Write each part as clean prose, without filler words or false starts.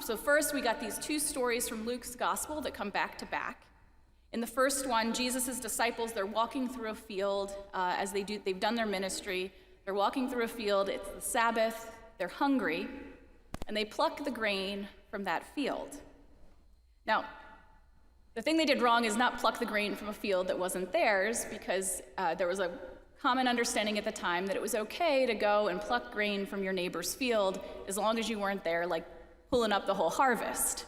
So first, we got these two stories from Luke's gospel that come back to back. In the first one, Jesus' disciples, they're walking through a field they've done their ministry. They're walking through a field, it's the Sabbath, they're hungry, and they pluck the grain from that field. Now, the thing they did wrong is not pluck the grain from a field that wasn't theirs, because there was a common understanding at the time that it was okay to go and pluck grain from your neighbor's field as long as you weren't there, like, pulling up the whole harvest.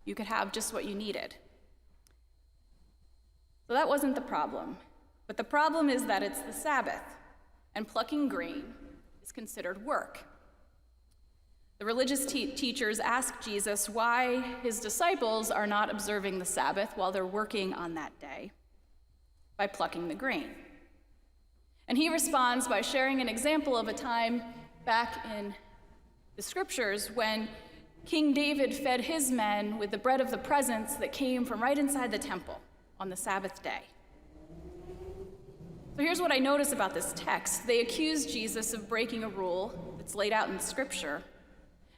You could have just what you needed. So that wasn't the problem. But the problem is that it's the Sabbath, and plucking grain is considered work. The religious teachers asked Jesus why his disciples are not observing the Sabbath while they're working on that day by plucking the grain. And he responds by sharing an example of a time back in the scriptures when King David fed his men with the bread of the presence that came from right inside the temple on the Sabbath day. So here's what I notice about this text. They accuse Jesus of breaking a rule that's laid out in Scripture.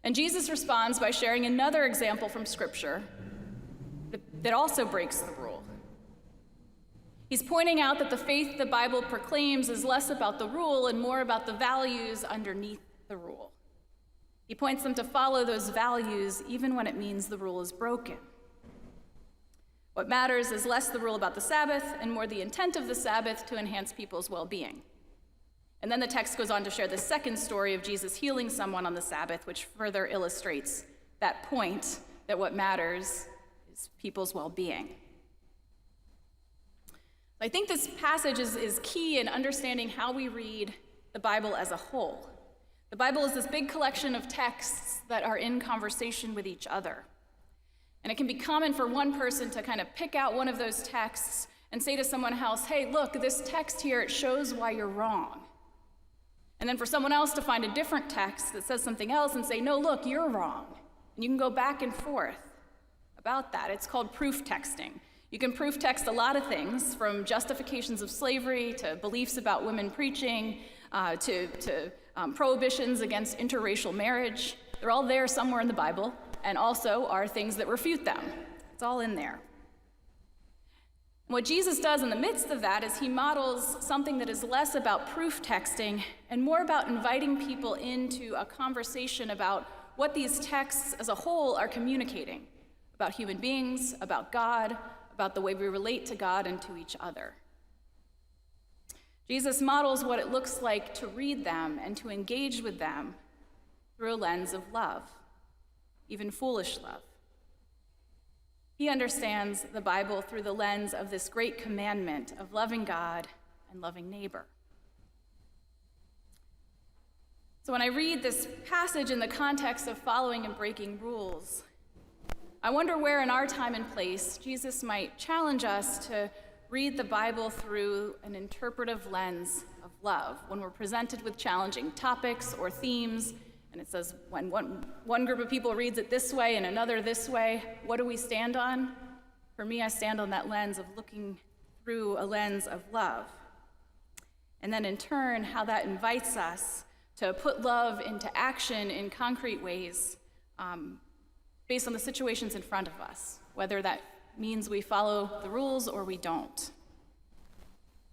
And Jesus responds by sharing another example from Scripture that also breaks the rule. He's pointing out that the faith the Bible proclaims is less about the rule and more about the values underneath the rule. He points them to follow those values even when it means the rule is broken. What matters is less the rule about the Sabbath and more the intent of the Sabbath to enhance people's well-being. And then the text goes on to share the second story of Jesus healing someone on the Sabbath, which further illustrates that point that what matters is people's well-being. I think this passage is key in understanding how we read the Bible as a whole. The Bible is this big collection of texts that are in conversation with each other. And it can be common for one person to kind of pick out one of those texts and say to someone else, hey, look, this text here, it shows why you're wrong. And then for someone else to find a different text that says something else and say, no, look, you're wrong. And you can go back and forth about that. It's called proof texting. You can proof text a lot of things, from justifications of slavery to beliefs about women preaching, to prohibitions against interracial marriage. They're all there somewhere in the Bible, and also are things that refute them. It's all in there. What Jesus does in the midst of that is he models something that is less about proof texting and more about inviting people into a conversation about what these texts as a whole are communicating about human beings, about God, about the way we relate to God and to each other. Jesus models what it looks like to read them and to engage with them through a lens of love, even foolish love. He understands the Bible through the lens of this great commandment of loving God and loving neighbor. So when I read this passage in the context of following and breaking rules, I wonder where in our time and place Jesus might challenge us to read the Bible through an interpretive lens of love. When we're presented with challenging topics or themes, and it says when one group of people reads it this way and another this way, what do we stand on? For me, I stand on that lens of looking through a lens of love. And then in turn, how that invites us to put love into action in concrete ways based on the situations in front of us, whether that means we follow the rules or we don't.